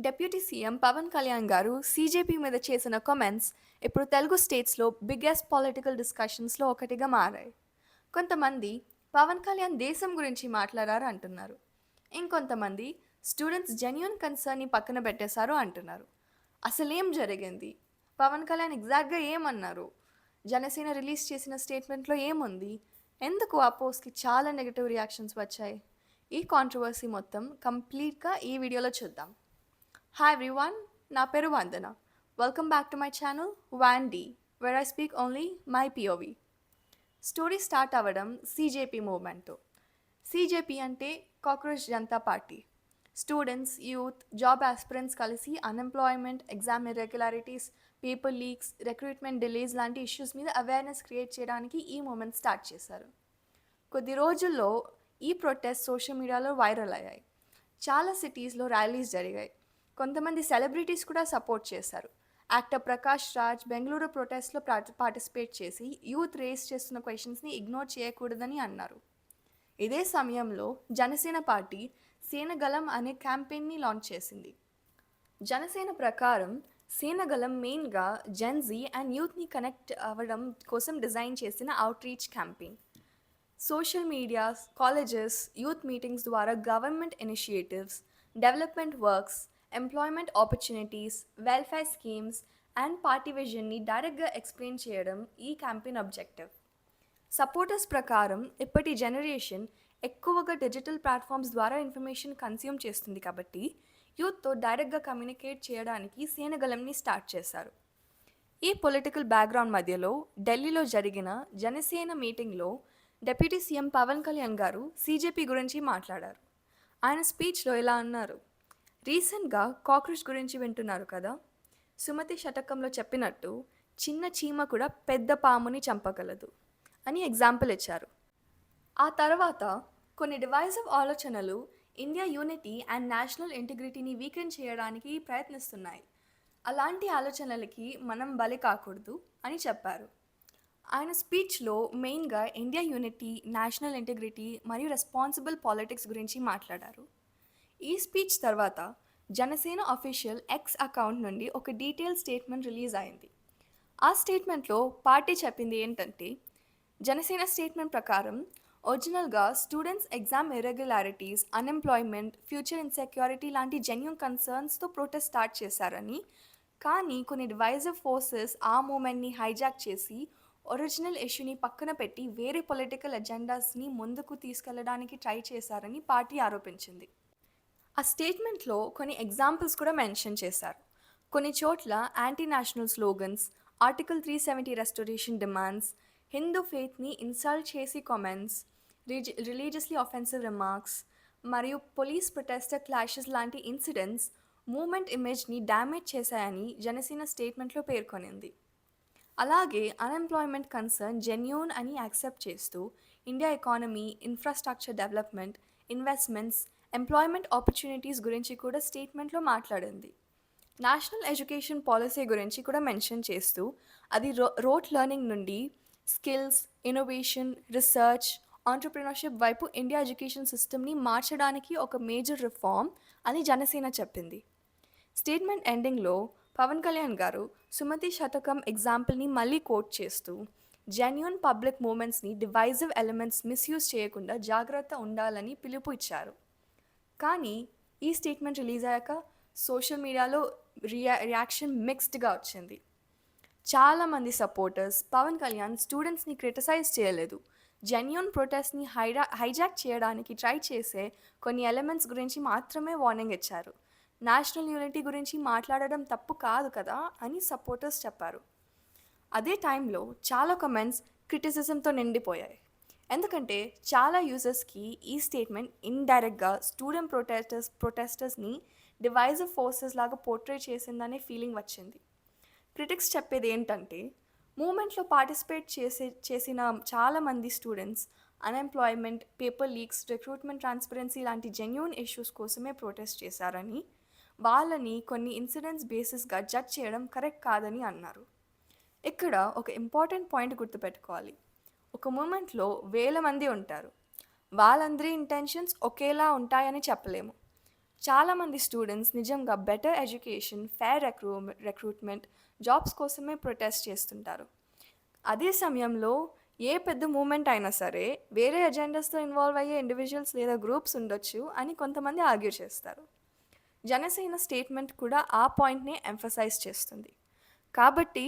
Deputy CM Pawan Kalyan గారు CJP మీద చేసిన కామెంట్స్ ఇప్పుడు తెలుగు స్టేట్స్లో బిగ్గెస్ట్ పొలిటికల్ డిస్కషన్స్లో ఒకటిగా మారాయి. కొంతమంది పవన్ కళ్యాణ్ దేశం గురించి మాట్లాడారు అంటున్నారు. ఇంకొంతమంది స్టూడెంట్స్ జెన్యున్ కన్సర్న్ని పక్కన పెట్టేశారు అంటున్నారు. అసలేం జరిగింది? పవన్ కళ్యాణ్ ఎగ్జాక్ట్గా ఏమన్నారు? జనసేన రిలీజ్ చేసిన స్టేట్మెంట్లో ఏముంది? ఎందుకు ఆ పోస్ట్కి చాలా నెగిటివ్ రియాక్షన్స్ వచ్చాయి? ఈ కాంట్రవర్సీ మొత్తం కంప్లీట్గా ఈ వీడియోలో చూద్దాం. Hi everyone, నా పేరు వందన. Welcome back to my channel Vandy, where I speak only my POV. Story start అవ్వడం సీజేపీ మూవ్మెంట్తో. సీజేపీ అంటే cockroach Janata party. Students, youth, job aspirants కలిసి unemployment, exam irregularities, paper leaks, recruitment delays లాంటి issues మీద awareness create చేయడానికి ఈ moment start చేశారు. కొద్ది రోజుల్లో ఈ ప్రొటెస్ట్ సోషల్ మీడియాలో వైరల్ అయ్యాయి. చాలా సిటీస్లో ర్యాలీస్ జరిగాయి. కొంతమంది సెలబ్రిటీస్ కూడా సపోర్ట్ చేశారు. యాక్టర్ ప్రకాష్ రాజ్ బెంగళూరు ప్రొటెస్ట్లో పార్టిసిపేట్ చేసి యూత్ రేస్ చేస్తున్న క్వశ్చన్స్ని ఇగ్నోర్ చేయకూడదని అన్నారు. ఇదే సమయంలో జనసేన పార్టీ సేనగలం అనే క్యాంపెయిన్ని లాంచ్ చేసింది. జనసేన ప్రకారం సేనగలం మెయిన్గా జెన్జీ అండ్ యూత్ని కనెక్ట్ అవ్వడం కోసం డిజైన్ చేసిన outreach campaign. Social media, colleges, youth meetings ద్వారా government initiatives, development works, employment opportunities, welfare schemes and party విజన్ని డైరెక్ట్గా ఎక్స్ప్లెయిన్ చేయడం ఈ క్యాంపెయిన్ ఆబ్జెక్టివ్. సపోర్టర్స్ ప్రకారం ఇప్పటి జనరేషన్ ఎక్కువగా డిజిటల్ ప్లాట్ఫామ్స్ ద్వారా ఇన్ఫర్మేషన్ కన్స్యూమ్ చేస్తుంది కాబట్టి యూత్తో డైరెక్ట్గా కమ్యూనికేట్ చేయడానికి సేనగలంని స్టార్ట్ చేశారు. ఈ పొలిటికల్ బ్యాక్గ్రౌండ్ మధ్యలో ఢిల్లీలో జరిగిన జనసేన మీటింగ్లో డిప్యూటీ సీఎం పవన్ కళ్యాణ్ గారు సీజేపీ గురించి మాట్లాడారు. ఆయన స్పీచ్లో ఇలా అన్నారు: రీసెంట్గా కాక్రోచ్ గురించి వింటున్నారు కదా, సుమతి శతకంలో చెప్పినట్టు చిన్న చీమ కూడా పెద్ద పాముని చంపగలదు అని ఎగ్జాంపుల్ ఇచ్చారు. ఆ తర్వాత కొన్ని డివైజివ్ ఆలోచనలు ఇండియా యూనిటీ అండ్ నేషనల్ ఇంటిగ్రిటీని వీకెండ్ చేయడానికి ప్రయత్నిస్తున్నాయి. అలాంటి ఆలోచనలకి మనం బలి కాకూడదు అని చెప్పారు. ఆయన స్పీచ్లో మెయిన్గా ఇండియా యూనిటీ, నేషనల్ ఇంటిగ్రిటీ మరియు రెస్పాన్సిబుల్ పాలిటిక్స్ గురించి మాట్లాడారు. ఈ స్పీచ్ తర్వాత జనసేన అఫీషియల్ ఎక్స్ అకౌంట్ నుండి ఒక డీటెయిల్ స్టేట్మెంట్ రిలీజ్ అయింది. ఆ స్టేట్మెంట్లో పార్టీ చెప్పింది ఏంటంటే, జనసేన స్టేట్మెంట్ ప్రకారం ఒరిజినల్గా students exam irregularities, unemployment, future insecurity లాంటి జెన్యూన్ కన్సర్న్స్తో ప్రొటెస్ట్ స్టార్ట్ చేశారని, కానీ కొన్ని డివైజివ్ ఫోర్సెస్ ఆ మూమెంట్ని హైజాక్ చేసి ఒరిజినల్ ఇష్యూని పక్కన పెట్టి వేరే పొలిటికల్ ఎజెండాస్ని ముందుకు తీసుకెళ్లడానికి ట్రై చేశారని పార్టీ ఆరోపించింది. ఆ స్టేట్మెంట్లో కొన్ని ఎగ్జాంపుల్స్ కూడా మెన్షన్ చేశారు. కొన్ని చోట్ల anti national slogans, article 370 restoration demands, Hindu ఫెయిత్ని ఇన్సల్ట్ చేసి కామెంట్స్, రిలీజియస్లీ ఆఫెన్సివ్ రిమార్క్స్ మరియు పోలీస్ ప్రొటెస్టర్ క్లాషెస్ లాంటి ఇన్సిడెంట్స్ మూమెంట్ ఇమేజ్ని డ్యామేజ్ చేశాయని జనసేన స్టేట్మెంట్లో పేర్కొనింది. అలాగే అన్ఎంప్లాయ్మెంట్ కన్సర్న్ జెన్యూన్ అని యాక్సెప్ట్ చేస్తూ India economy, infrastructure development, investments, employment opportunities గురించి కూడా స్టేట్మెంట్లో మాట్లాడింది. నేషనల్ ఎడ్యుకేషన్ పాలసీ గురించి కూడా మెన్షన్ చేస్తూ అది రోట్ లెర్నింగ్ నుండి స్కిల్స్, ఇన్నోవేషన్, రీసెర్చ్, ఆంటర్ప్రినర్షిప్ వైపు ఇండియా ఎడ్యుకేషన్ సిస్టమ్ని మార్చడానికి ఒక మేజర్ రిఫార్మ్ అని జనసేన చెప్పింది. స్టేట్మెంట్ ఎండింగ్లో పవన్ కళ్యాణ్ గారు సుమతి శతకం ఎగ్జాంపుల్ని మళ్ళీ కోట్ చేస్తూ జెన్యూన్ పబ్లిక్ మూమెంట్స్ని డివైజివ్ ఎలిమెంట్స్ మిస్యూజ్ చేయకుండా జాగ్రత్త ఉండాలని పిలుపు ఇచ్చారు. కానీ ఈ స్టేట్మెంట్ రిలీజ్ అయ్యాక సోషల్ మీడియాలో రియాక్షన్ మిక్స్డ్గా వచ్చింది. చాలామంది సపోర్టర్స్ పవన్ కళ్యాణ్ స్టూడెంట్స్ని క్రిటిసైజ్ చేయలేదు, జెన్యూన్ ప్రొటెస్ట్ని హైజాక్ చేయడానికి ట్రై చేసే కొన్ని ఎలిమెంట్స్ గురించి మాత్రమే వార్నింగ్ ఇచ్చారు. నేషనల్ యూనిటీ గురించి మాట్లాడడం తప్పు కాదు కదా అని సపోర్టర్స్ చెప్పారు. అదే టైంలో చాలా కమెంట్స్ క్రిటిసిజంతో నిండిపోయాయి. ఎందుకంటే చాలా యూజర్స్కి ఈ స్టేట్మెంట్ ఇండైరెక్ట్గా స్టూడెంట్ ప్రొటెస్టర్స్ని డివైజివ్ ఫోర్సెస్ లాగా పోర్ట్రే చేసిందనే ఫీలింగ్ వచ్చింది. క్రిటిక్స్ చెప్పేది ఏంటంటే, మూమెంట్లో పార్టిసిపేట్ చేసిన చాలామంది students unemployment, paper leaks, recruitment transparency లాంటి జెన్యూన్ ఇష్యూస్ కోసమే ప్రొటెస్ట్ చేశారని, వాళ్ళని కొన్ని ఇన్సిడెంట్స్ బేసిస్గా జడ్జ్ చేయడం కరెక్ట్ కాదని అన్నారు. ఇక్కడ ఒక ఇంపార్టెంట్ పాయింట్ గుర్తుపెట్టుకోవాలి. ఒక మూమెంట్లో వేల మంది ఉంటారు, వాళ్ళందరి ఇంటెన్షన్స్ ఒకేలా ఉంటాయని చెప్పలేము. చాలామంది స్టూడెంట్స్ నిజంగా better education, fair recruitment, jobs కోసమే ప్రొటెస్ట్ చేస్తుంటారు. అదే సమయంలో ఏ పెద్ద మూమెంట్ అయినా సరే వేరే ఎజెండాస్తో ఇన్వాల్వ్ అయ్యే ఇండివిజువల్స్ లేదా గ్రూప్స్ ఉండొచ్చు అని కొంతమంది ఆర్గ్యూ చేస్తారు. జనసేన స్టేట్మెంట్ కూడా ఆ పాయింట్ని ఎంఫసైజ్ చేస్తుంది. కాబట్టి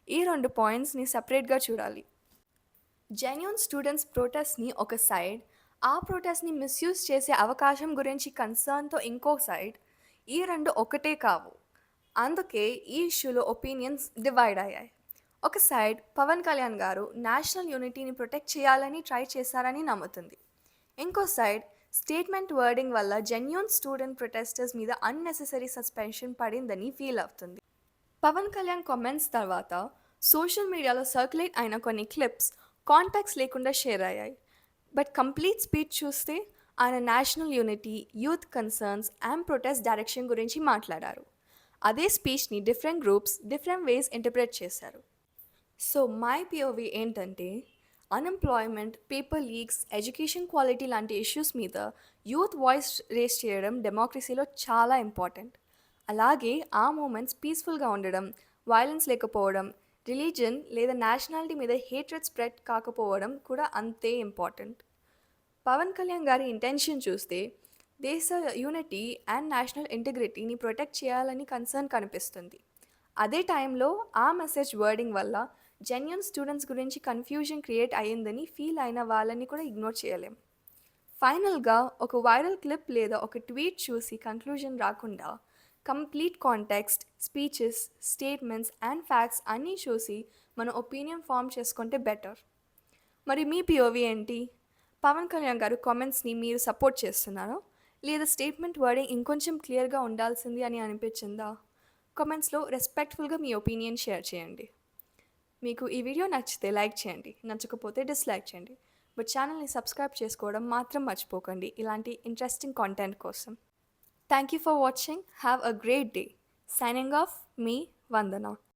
ఈ రెండు పాయింట్స్ని సపరేట్గా చూడాలి. జెన్యూన్ స్టూడెంట్స్ ప్రొటెస్ట్ని ఒక సైడ్, ఆ ప్రొటెస్ట్ని మిస్యూజ్ చేసే అవకాశం గురించి కన్సర్న్తో ఇంకో సైడ్, ఈ రెండు ఒకటే కావు. అందుకే ఈ ఇష్యూలో ఒపీనియన్స్ డివైడ్ అయ్యాయి. ఒక సైడ్ పవన్ కళ్యాణ్ గారు నేషనల్ యూనిటీని ప్రొటెక్ట్ చేయాలని ట్రై చేశారని నమ్ముతుంది. ఇంకో సైడ్ స్టేట్మెంట్ వర్డింగ్ వల్ల జెన్యూన్ స్టూడెంట్ ప్రొటెస్టర్స్ మీద అన్నెసెసరీ సస్పెన్షన్ పడిందని ఫీల్ అవుతుంది. పవన్ కళ్యాణ్ కామెంట్స్ తర్వాత సోషల్ మీడియాలో సర్క్యులేట్ అయిన కొన్ని క్లిప్స్ కాంటాక్ట్స్ లేకుండా షేర్ అయ్యాయి. బట్ కంప్లీట్ స్పీచ్ చూస్తే ఆయన national unity, youth concerns and protest direction గురించి మాట్లాడారు. అదే స్పీచ్ని different groups different ways interpret చేశారు. సో మై పిఓవి ఏంటంటే, unemployment, paper leaks, education quality లాంటి ఇష్యూస్ మీద యూత్ వాయిస్ రేస్ చేయడం డెమోక్రసీలో చాలా ఇంపార్టెంట్. అలాగే ఆ మూమెంట్స్ పీస్ఫుల్గా ఉండడం, వైలెన్స్ లేకపోవడం, రిలీజన్ లేదా నేషనాలిటీ మీద హేట్రెడ్ స్ప్రెడ్ కాకపోవడం కూడా అంతే ఇంపార్టెంట్. పవన్ కళ్యాణ్ గారి ఇంటెన్షన్ చూస్తే దేశ యూనిటీ అండ్ నేషనల్ ఇంటిగ్రిటీని ప్రొటెక్ట్ చేయాలని కన్సర్న్ కనిపిస్తుంది. అదే టైంలో ఆ మెసేజ్ వర్డింగ్ వల్ల జెన్యూన్ స్టూడెంట్స్ గురించి కన్ఫ్యూజన్ క్రియేట్ అయ్యిందని ఫీల్ అయిన వాళ్ళని కూడా ఇగ్నోర్ చేయలేం. ఫైనల్గా ఒక వైరల్ క్లిప్ లేదా ఒక ట్వీట్ చూసి కంక్లూజన్ రాకుండా complete context, speeches, statements and facts అన్నీ చూసి మన ఒపీనియన్ ఫామ్ చేసుకుంటే బెటర్. మరి మీ పిఓవి ఏంటి? పవన్ కళ్యాణ్ గారు కామెంట్స్ని మీరు సపోర్ట్ చేస్తున్నారా, లేదా స్టేట్మెంట్ వర్డింగ్ ఇంకొంచెం క్లియర్గా ఉండాల్సింది అని అనిపించిందా? కామెంట్స్లో రెస్పెక్ట్ఫుల్గా మీ ఒపీనియన్ షేర్ చేయండి. మీకు ఈ వీడియో నచ్చితే లైక్ చేయండి, నచ్చకపోతే డిస్లైక్ చేయండి. బట్ ఛానల్ని సబ్స్క్రైబ్ చేసుకోవడం మాత్రం మర్చిపోకండి ఇలాంటి ఇంట్రెస్టింగ్ కాంటెంట్ కోసం. Thank you for watching. Have a great day. Signing off, me Vandana.